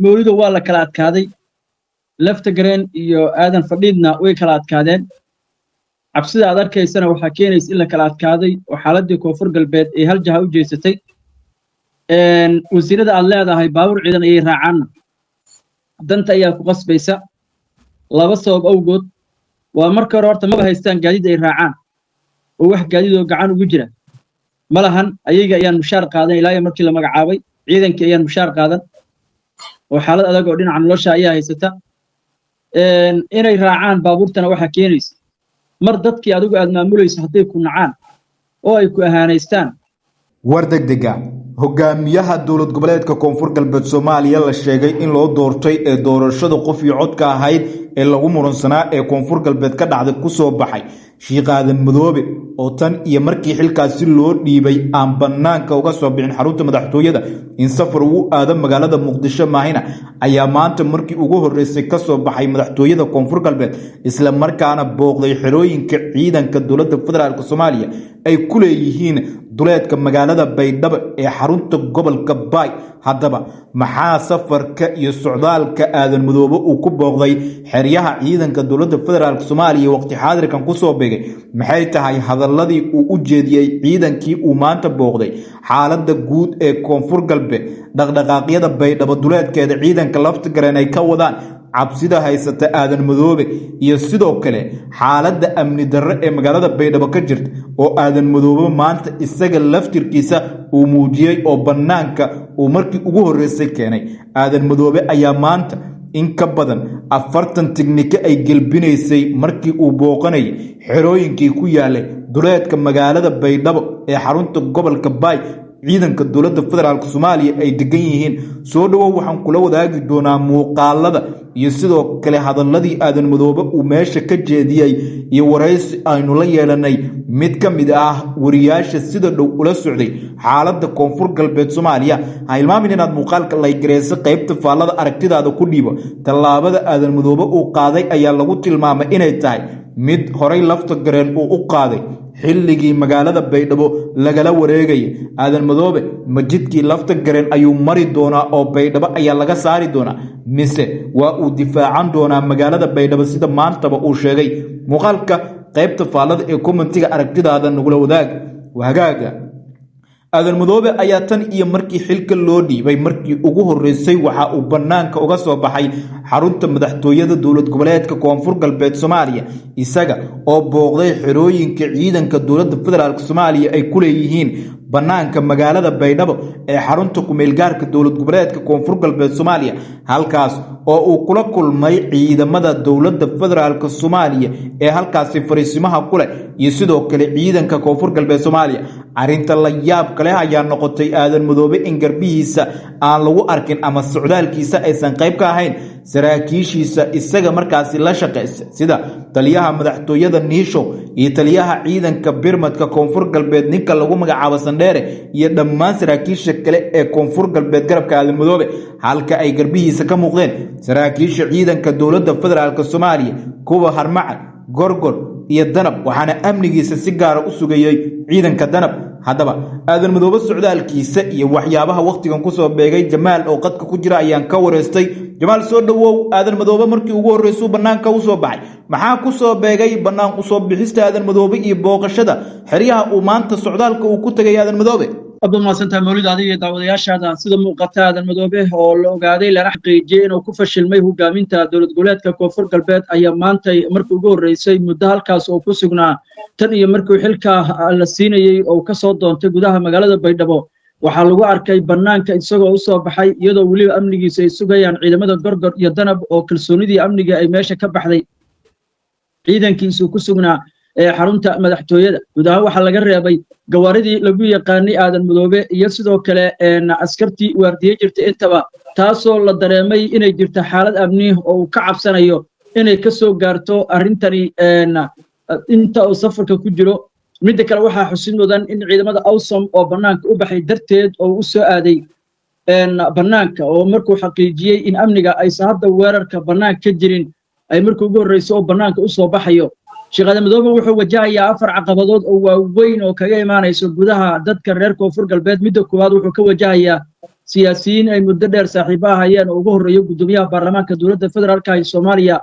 mawlidu waa la kala adkaaday lafta gareen iyo aadan fadhiidna way kala adkaadeen cabsida aad arkaysana waxaa keenaysa in la kala adkaaday oo xaaladii koonfur galbeed ay hal jaha u jeesatay wasiirada aad leedahay baabuur ciidan ayay raacaan danta ayaa ku qasbaysa laba sabab awgood waa marka hore horta maba haystaan gaadiid ay raacaan oo wax gaadiid oo gacan ugu jira malahan ayaga ayaan mushaar qaadan ilaa markii la magacaabay ciidankii ayaan mushaar qaadan oo xaalad adag oo dhinaca nolosha ayaa haysata inay raacaan baabuurtana waxaa keenaysa mar dadkii adigu aad maamulayso hadday ku nacaan oo ay ku ahaanaystaan war degdega hogaamiyaha dowlad goboleedka koonfur galbeed Soomaaliya la sheegay in loo doortay ee doorashada qof iyo codka ahayd ee lagu muransanaa ee koonfur galbeed ka dhacday ku soo baxay Sheekh Aadan Madoobe oo tan iyo markii xilkaasi loo dhiibay aan banaanka uga soo bixin xarunta madaxtooyada in safar uu aado magaalada Muqdisho maahina ayaa maanta markii ugu horeysay ka soo baxay madaxtooyada koonfur galbeed isla markaana booqday xerooyinka ciidanka dowladda federaalka Soomaaliya ay ku leeyihiin duleedka magaalada Baydhabo ee xarunta gobolka Baay haddaba maxaa safarka iyo socdaalka Aadan Madoobe uu ku booqday xeryaha ciidanka dowladda federaalka Soomaaliya waqti xaadirkan ku soo beegay maxay tahay hadaladii uu u jeediyay ciidankii uu maanta booqday xaaladda guud ee koonfur galbeed dhaqdhaqaaqyada Baydhabo duleedkeeda ciidanka lafta gareen ay ka wadaan cabsida haysata Aadan Madoobe iyo sidoo kale xaaladda amni darro ee magaalada Baydhabo ka jirta oo Aadan Madoobe maanta isaga laftirkiisa uu muujiyay oo banaanka uu markii ugu horeysay keenay Aadan Madoobe ayaa maanta in ka badan 40 tikniko ay gelbinaysay markii uu booqanay xerooyinkii ku yaalay duleedka magaalada Baydhabo ee xarunta gobolka Baay ciidanka dowladda federaalka Soomaaliya ay degan yihiin soo dhawow waxaan kula wadaagi doonaa muuqaalada iyo sidoo kale hadaladii Aadan Madoobe uu meesha ka jeediyay iyo waraysi aynu la yeelanay mid ka mid ah wariyaasha sida dhow ula socday xaaladda koonfur galbeed Soomaaliya ha ilmaamin inaad muuqaalka like gareyso qaybta faallada aragtidaada ku dhiibo tallaabada Aadan Madoobe uu qaaday ayaa lagu tilmaamay inay tahay mid horay lafta gareen uu u qaaday xilligii magaalada Baydhabo lagala wareegay Aadan Madoobe majidkii lafta gareen ayuu mari doonaa oo Baydhabo ayaa laga saari doonaa mise waa uu difaacan doonaa magaalada Baydhabo sida maantaba uu sheegay muuqaalka qaybta faallada ee commentiga aragtidaada nagula wadaag wahagaaga Aadan Madoobe ayaa tan iyo markii xilka loo dhiibay markii ugu horeysay waxa uu banaanka uga soo baxay xarunta madaxtooyada dowlad goboleedka koonfur galbeed Soomaaliya isaga oo booqday xerooyinka ciidanka dowladda federaalka Soomaaliya ay ku leeyihiin banaanka magaalada Baydhabo ee xarunta ku meel gaarka dowlad goboleedka koonfur galbeed Soomaaliya halkaas oo uu kula kulmay ciidamada dowladda federaalka Soomaaliya ee halkaas fariisimaha kule iyo sidoo kale ciidanka koonfur galbeed Soomaaliya arinta la yaab kale ayaa noqotay Aadan Madoobe in garbihiisa aan lagu arkin ama socdaalkiisa aysan qayb ka ahayn saraakiishiisa isaga markaasi la shaqeysay sida taliyaha madaxtooyada Niisho iyo taliyaha ciidanka birmadka koonfur galbeed ninka lagu magacaabo Sandheere iyo dhammaan saraakiisha kale ee koonfur galbeed garabka Aadan Madoobe halka ay garbihiisa ka muuqdeen saraakiisha ciidanka dowladda federaalka Soomaaliya kuwa harmacad gorgor iyo danab waxaana amnigiisa si gaar ah u sugayay ciidanka danab haddaba Aadan Madoobe socdaalkiisa iyo waxyaabaha waqtigan ku soo beegay Jamaal oo qadka ku jira ayaan ka wareystay Jamaal soo dhawow Aadan Madoobe markii ugu horeysay banaanka u soo baxay maxaa ku soo beegay banaan u soo bixista Aadan Madoobe iyo booqashada xeryaha uu maanta socdaalka uu ku tagay Aadan Madoobe abdu maasanta mawlid adiga daawadayaashaada sida muuqata Aadan Madoobe oo la ogaaday la xaqiijiyay inuu ku fashilmay hogaaminta dowlad goboleedka koonfur galbeed ayaa maanta markii ugu horeysay muddo halkaas oo ku sugnaa tan iyo markii xilka la siinayay oo ka soo doontay gudaha magaalada Baydhabo waxaa lagu arkay banaanka isagoo u soo baxay iyadoo waliba amnigiisa ay sugayaan ciidamada gorgor iyo danab oo kalsoonidii amniga ay meesha ka baxday ciidankiisu ku sugnaa xarunta madaxtooyada gudaha waxa laga reebay gawaaridii lagu yaqaanay Aadan Madoobe iyo sidoo kale askartii waardiye jirtay intaba taasoo la dareemay inay jirto xaalad amni oo uu ka cabsanayo inay ka soo gaarto arintani inta uu safarka ku jiro midda kale waxa xusid mudan in ciidamada awsom oo banaanka u baxay darteed oo u soo aaday banaanka oo markuu xaqiijiyay in amniga aysan hadda weerarka banaanka ka jirin ay markii ugu horeysay oo banaanka u soo baxayo Sheekh Aadan Madoobe wuxuu wajahayaa 4 caqabadood oo waaweyn oo kaga imaanayso gudaha dadka reer koonfur galbeed midda koowaad wuxuu ka wajahayaa siyaasiyiin ay muddo dheer saaxiibo ahayeen oo ugu horreeyo guddoomiyaha baarlamaanka dowladda federaalka ee Soomaaliya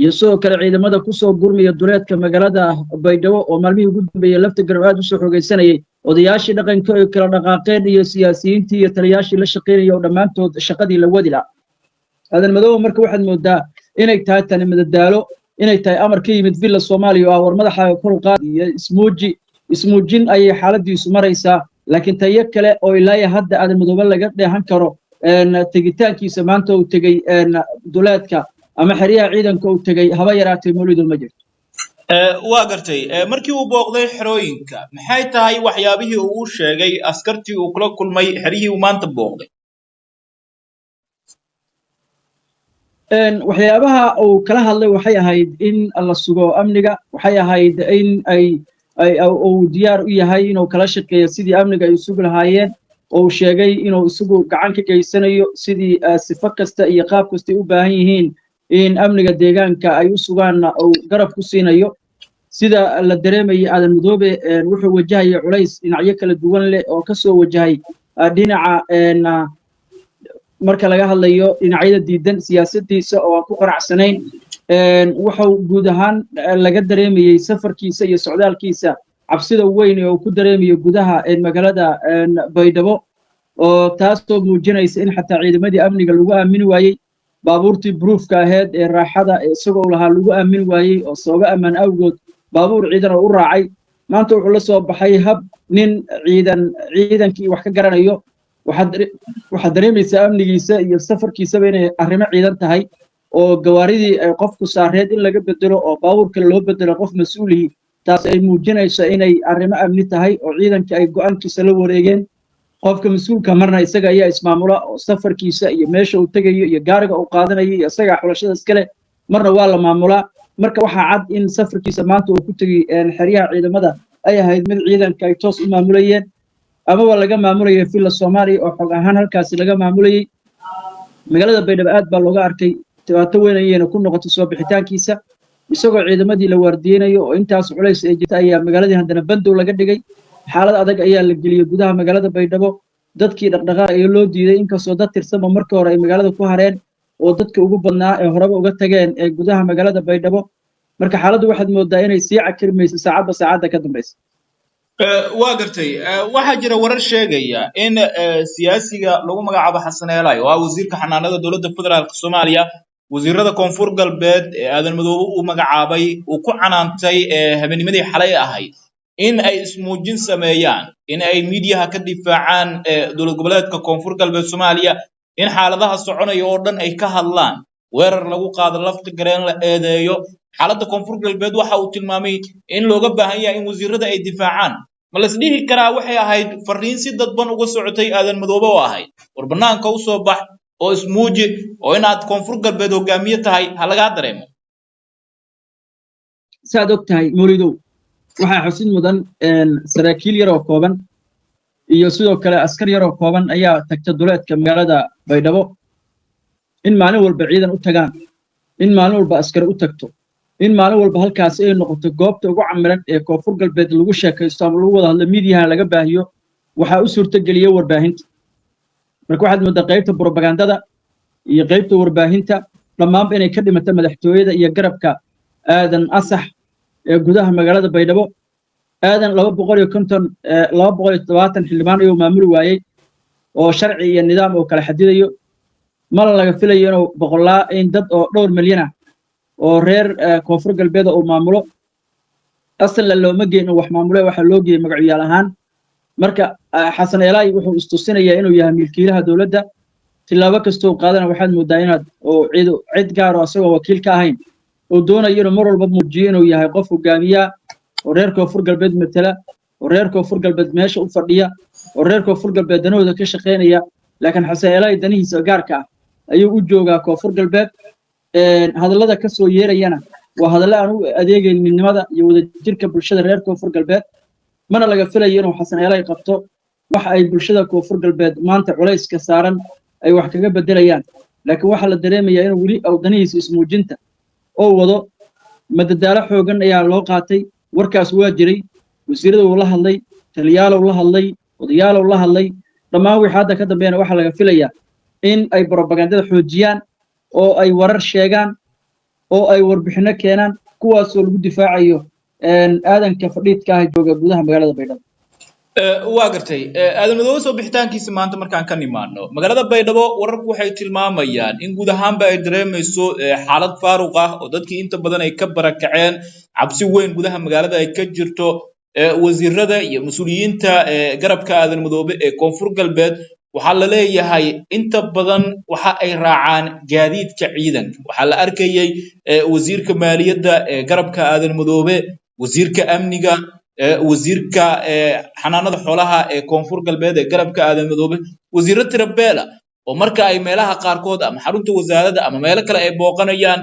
iyo sidoo kale ciidamada ku soo gurmaya duleedka magaalada Baydhabo oo maalmihii ugu dambeeyay lafta garab aad u soo xoogaysanayay odayaashii dhaqanka ee kala dhaqaaqeen iyo siyaasiyiintii iyo taliyaashii la shaqeynaya oo dhammaantood shaqadii la wadi lahaa aadan madoobe marka waxaad moodaa inay tahay tani madadaalo inay tahay amar ka yimid villa Soomaaliya oo war madaxa kor u qaad iyo ismuujin ayay xaaladiisu maraysaa laakiin tayo kale oo ilaa hadda aadan madoobe laga dheehan karo tegitaankiisa maanta uu tegay duleedka ama xiriyaha ciidanka uu tegay haba yaraatay mawlidu ma jirto waa gartay markii uu booqday xerooyinka maxay tahay waxyaabihii uu sheegay askartii uu kula kulmay xerihii uu maanta booqday waxyaabaha uu kala hadlay waxay ahayd in la sugo amniga waxay ahayd in uu diyaar u yahay inuu kala shaqeeyo sidii amniga ay sugi lahaayeen oo uu sheegay inuu isagu gacan ka geysanayo sidii sifo kasta iyo qaab kasta u baahan yihiin in amniga deegaanka ay u sugaan uu garab ku siinayo sida la dareemayay aadan madoobe wuxuu wajahaya culays dhinacyo kala duwan leh oo ka soo wajahay dhinaca marka laga hadlayo dhinacyada diidan siyaasaddiisa oo aan ku qanacsanayn wuxuu guud ahaan laga dareemayay safarkiisa iyo socdaalkiisa cabsida weyn ee uu ku dareemayo gudaha magaalada Baydhabo oo taasoo muujinaysa in xataa ciidamadii amniga lagu aamini waayey baabuurtii bruufka ahayd ee raaxada isagoo lahaa lagu aamin waayey oo sababo ammaan awgood baabuur ciidan oo u raacay maanta wuxuu la soo baxay hab nin ciidankii wax ka garanayo waxaad dareemaysaa amnigiisa iyo safarkiisaba inay arrimo ciidan tahay oo gawaaridii ay qofku saareed in laga bedelo oo baabuur kale loo bedelo qof mas'uulihii taas ay muujinayso inay arrimo amni tahay oo ciidankii ay go'aankiisa la wareegeen qofka mas'uulka marna isaga ayaa ismaamula oo safarkiisa iyo meesha uu tegayo iyo gaariga uu qaadanayo iyo isaga xulashada iskale marna waa la maamulaa marka waxaa cad in safarkiisa maanta uu ku tegay xeryaha ciidamada ay ahayd mid ciidanka ay toos u maamulayeen amaba laga maamulayay villa Soomaaliya oo xog ahaan halkaasi laga maamulayay magaalada Baydhabo aad baa looga arkay dhibaato weyn ayayna ku noqotay soo bixitaankiisa isagoo ciidamadii la waardiyeynayo oo intaas culays ay jirta ayaa magaaladii haddana bandow laga dhigay xaalad adag ayaa la geliyay gudaha magaalada Baydhabo dadkii dhaqdhaqaaq ay loo diiday inkastoo dad tirsan markii hore ay magaalada ku hareen oo dadka ugu badnaa ee horeba uga tageen ee gudaha magaalada Baydhabo marka xaaladdu waxaad moodaa inay sii cakirmayso saacadba saacadda ka dambaysa waa gartay waxaa jira warar sheegaya in siyaasiga lagu magacaabo Xasan Eelay oo wasiirka xanaanada dowladda federaalka Soomaaliya wasiirada koonfur galbeed ee aadan madoobe uu magacaabay uu ku canaantay habeennimadii xalay ahayd in ay ismuujin sameeyaan in ay miidiyaha ka difaacaan dowlad goboleedka koonfur galbeed Soomaaliya in xaaladaha soconaya oo dhan ay ka hadlaan weerar lagu qaado lafta gareen la eedeeyo xaaladda koonfur galbeed waxa uu tilmaamay in looga baahan yahay in wasiirada ay difaacaan ma la isdhihi karaa waxay ahayd fariin si dadban uga socotay aadan madoobe oo ahayd war banaanka u soo bax oo ismuuji oo inaad koonfur galbeed hogaamiye tahay ha lagaa dareemo saad og tahay mawlidow waxaa xusid mudan saraakiil yar oo kooban iyo sidoo kale askar yar oo kooban ayaa tagta duleedka magaalada Baydhabo in maalin walba ciidan u tagaan in maalin walba askar u tagto in maalin walba halkaas ay noqoto goobta ugu camiran ee koonfur galbeed lagu sheekaysto ama lagu wada hadlo miidiyaha laga baahiyo waxaa u suurtageliyay warbaahinta marka waxaad moodaa qaybta propagandada iyo qaybta warbaahinta dhammaanba inay ka dhimato madaxtooyada iyo garabka aadan asax ee gudaha magaalada Baydhabo aadan 270 xildhibaan ayuu maamuli waayay oo sharci iyo nidaam oo kala xadidayo mala laga filayo inuu boqolaa in dad oo dhowr milyan ah oo reer koonfur galbeed oo maamulo asal looma geeyno wax maamulay waxa loo geeyay magaciyaal ahaan marka Xasan Eelay wuxuu istusinayaa inuu yahay milkiilaha dawladda tilaabo kastoo qaadana waxaad moodaa inaad oo cid gaar ah asagoo wakiil ka ahayn oo doonayo inuu mar walba muujiyo inuu yahay qof hogaamiya oo reer koonfur galbeed matala oo reer koonfur galbeed meesha u fadhiya oo reer koonfur galbeed danahooda ka shaqeynaya laakiin Xasan Eelay danihiisa gaarka ah ayuu u joogaa koonfur galbeed hadallada ka soo yeerayana waa hadallo aan u adeegayn midnimada iyo wadajirka bulshada reer koonfur galbeed mana laga filayo inuu Xasan Eelay qabto waxa ay bulshada koonfur galbeed maanta culayska saaran ay wax kaga bedelayaan laakiin waxa la dareemayaa inuu weli awdanihiisa ismuujinta oo wado madadaalo xoogan ayaa loo qaatay warkaas waa jiray wasiirada uu la hadlay taliyaal uu la hadlay odayaal uu la hadlay dhammaan wixii hadda ka dambeeyana waxaa laga filayaa in ay propagandada xoojiyaan oo ay warar sheegaan oo ay warbixino keenaan kuwaasoo lagu difaacayo aadanka fadhiidka ah jooga gudaha magaalada Baydhabo. waa gartay aadan madoobe soo bixitaankiisa maanta markaan ka nimaano magaalada Baydhabo wararku waxay tilmaamayaan in guud ahaanba ay dareemayso xaalad faaruq ah oo dadkii inta badan ay ka barakaceen cabsi weyn gudaha magaalada ay ka jirto wasiirada iyo mas'uuliyiinta garabka aadan madoobe ee koonfur galbeed waxaa la leeyahay inta badan waxa ay raacaan gaadiidka ciidanka waxaa la arkayay wasiirka maaliyadda garabka aadan madoobe wasiirka amniga wasiirka xanaanada xoolaha ee koonfur galbeed ee garabka aadan madoobe wasiirro tirabeela oo marka ay meelaha qaarkood ama xarunta wasaaradda ama meelo kale ay booqanayaan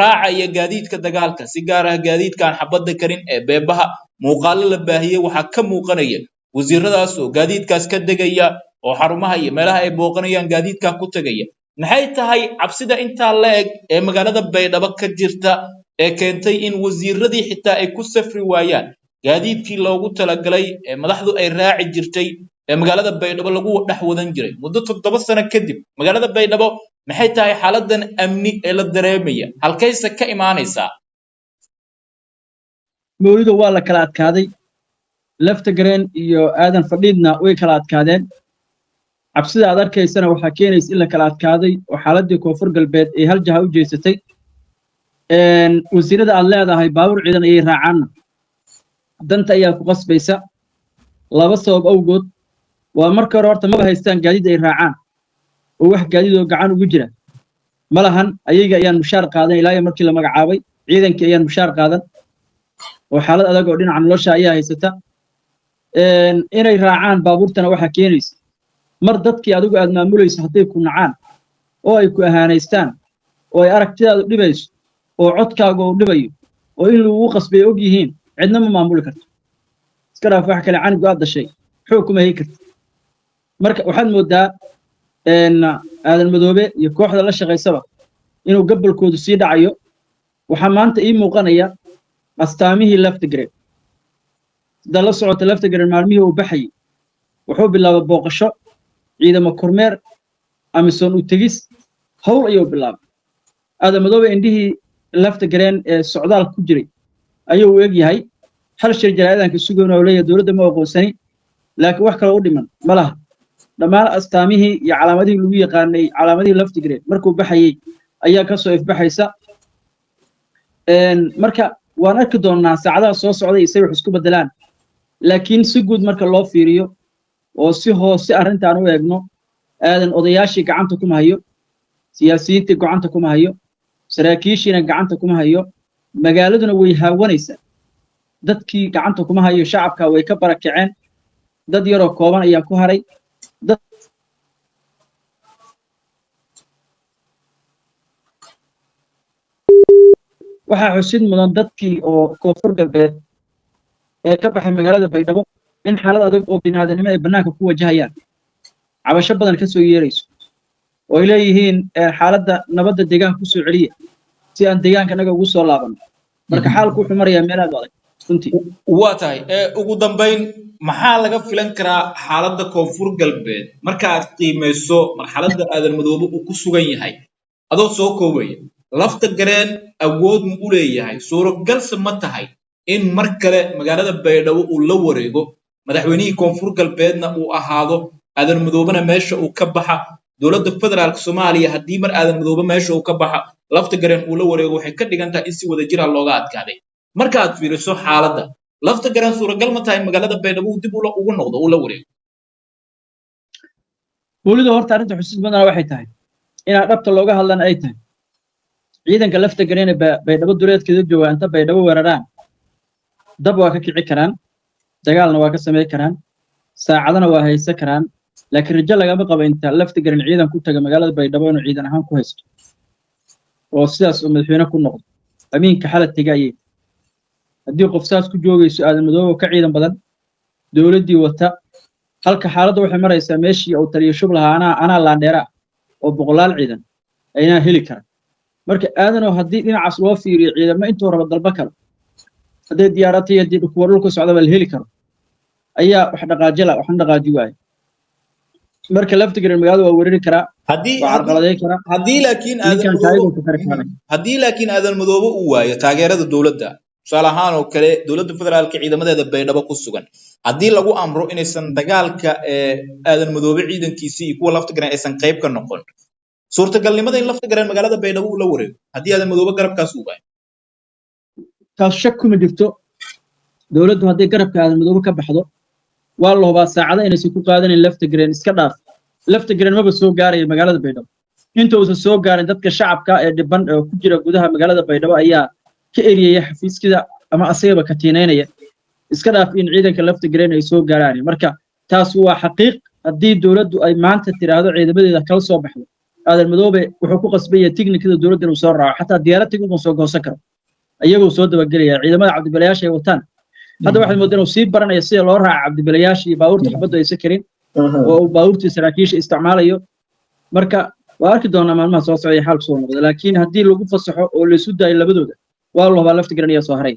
raacaya gaadiidka dagaalka si gaar ah gaadiidkan xabadda karin ee beebaha muuqaalo la baahiyay waxaa ka muuqanaya wasiiradaas oo gaadiidkaas ka degaya oo xarumaha iyo meelaha ay booqanayaan gaadiidka ku tagaya maxay tahay cabsida intaa la eg ee magaalada Baydhabo ka jirta ee keentay in wasiiradii xitaa ay ku safri waayaan gaadiidkii loogu talagalay ee madaxdu ay raaci jirtay ee magaalada Baydhabo lagu dhex wadan jiray muddo 7 sano kadib magaalada Baydhabo maxay tahay xaaladan amni ee la dareemaya halkaysa ka imaanaysaa mawlidu waa la kala adkaaday lafta gareen iyo aadan fadhiidna way kala adkaadeen cabsida aad arkaysana waxaa keenaysa in la kala adkaaday oo xaaladii koonfur galbeed ee hal jaha u jeesatay wasiirada aad leedahay baabuur ciidan ayay raacaan danta ayaa ku qasbaysa laba sabab awgood waa marka hore horta maba haystaan gaadiid ay raacaan oo wax gaadiid oo gacan ugu jira malahan ayaga ayaan mushaar qaadan ilaa markii la magacaabay ciidankii ayaan mushaar qaadan oo xaalad adag oo dhinaca nolosha ayaa haysata inay raacaan baabuurtana waxaa keenaysa mar dadkii adigu aad maamulayso hadday ku nacaan oo ay ku ahaanaystaan oo ay aragtidaadu dhibayso oo codkaaga uu dhibayo oo in lagu qasbay og yihiin cidna ma maamuli karto iska dhaaf wax kale canigu aad dhashay xoog kuma heli karto marka waxaad moodaa aadan madoobe iyo kooxda la shaqaysaba inuu gabalkoodu sii dhacayo waxaa maanta ii muuqanaya astaamihii lafta gareen sida la socota lafta gareen maalmihii uu baxayay wuxuu bilaabay booqasho ciidamo kormeer amisoon u tegis hawl ayuu bilaabay aadan madoobe indhihii lafta gareen ee socdaal ku jiray ayuu u eg yahay hal shir jaraa'idanka sugoon oo leeyahay dowladda ma aqoonsani laakiin wax kale u dhiman ma laha dhammaan astaamihii iyo calaamadihii lagu yaqaanay calaamadihii lafta gareen markuu baxayay ayaa ka soo ifbaxaysa marka waan arki doonaa saacadaha soo socday isay wax isku bedelaan laakiin si guud marka loo fiiriyo oo si hoose arrintaan u eegno aadan odayaashii gacanta kuma hayo siyaasiyiintii gacanta kuma hayo saraakiishiina gacanta kuma hayo magaaladuna way haawanaysaa dadkii gacanta kuma hayo shacabka way ka barakaceen dad yaroo kooban ayaa ku haray waxaa xusid mudan dadkii oo koonfur galbeed ee ka baxay magaalada Baydhabo in xaalad adag oo bini'aadanimo ay bannaanka ku wajahayaan cabasho badan ka soo yeerayso oo ay leeyihiin xaaladda nabadda deegaanka ku soo celiya si aan deegaanka naga ugu soo laabanno marka xaalku wuxuu marayaa meel aad u adag runtii waa tahay ugu dambayn maxaa laga filan karaa xaaladda koonfur galbeed marka aad qiimeyso marxaladda aadan madoobe uu ku sugan yahay adoo soo koobaya lafta gareen awood ma u leeyahay suuragalse ma tahay in mar kale magaalada Baydhabo uu la wareego madaxweynihii koonfur galbeedna uu ahaado aadan madoobena meesha uu ka baxa dowladda federaalka Soomaaliya haddii mar aadan madoobe meesha uu ka baxa lafta gareen uu la wareego waxay ka dhigan tahay in si wada jir ah looga adkaaday marka aad fiiriso xaaladda lafta gareen suuragal ma tahay magaalada Baydhabo uu dib ugu noqdo uu la wareego waliba horta arrinta xusid badan waxay tahay in dhabta looga hadlan ay tahay ciidanka lafta gareen Baydhabo duleedkeeda jooga inta Baydhabo weeraraan dab waa ka kici karaan dagaalna waa ka sameey karaan saacadana waa haysan karaan laakiin rajo lagama qabo inta lafta gareen ciidan ku taga magaalada Baydhabo inuu ciidan ahaan ku haysto oo sidaas uu madaxweyne ku noqdo amiinka xalad tagayay haddii qof saas ku joogayso aadan madoobe ka ciidan badan dowladdii wata halka xaaladda waxay maraysaa meeshii uu taliyo shub lahaa anaa laandheera oo boqolaal ciidan ayna heli karaan marka aadanoo haddii dhinacaas loo fiiriyo ciidamo intuu raba dalba kale hadday diyaaratay haddii kuwa dhulka socda la heli karo ayaa wax dhaqaaji waaye marka laftigeena magaalada waa weerari karaa waa carqaladeyn karaa haddii laakiin aadan madoobe uu waayo taageerada dowladda tusaale ahaan oo kale dowladda federaalka ciidamadeeda baydhabo ku sugan haddii lagu amro inaysan dagaalka aadan madoobe ciidankiisii iyo kuwa laftigeena aysan qayb ka noqon suurtagalnimada in laftigeena magaalada baydhabo uu la wareego haddii aadan madoobe garabkaas uu waayo taas shak kuma jirto dowladdu haddii garabka aadan madoobe ka baxdo waa la hubaa saacada inaysan ku qaadanin laftigeena iska dhaaf laftigeena maba soo gaaraya magaalada baydhabo inta uusan soo gaarin dadka shacabka ee dhiban oo ku jira gudaha magaalada baydhabo ayaa ka eriyaya xafiiskida ama asagaba ka tiineynaya iska dhaaf in ciidanka laftigeena ay soo gaaraan marka taas waa xaqiiq haddii dowladdu ay maanta tiraahdo ciidamadeeda kala soo baxdo aadan madoobe wuxuu ku qasbaya tiknikada dowladda inuu soo raaco xataa diyaarad tigniku soo goosan karo ayagoo soo dabagelaya ciidamada cabdibalayaasha ay wataan hadda waxay moodeen inuu sii baranaya sida loo raaco cabdibalayaasha iyo baabuurta xabaddu aysan karin oo baabuurtii saraakiisha isticmaalayo marka waa arki doonaa maalmaha soo socday xaalku soo noqda laakiin haddii lagu fasaxo oo la isu daayo labadooda waa la hubaa laftigeena ayaa soo haray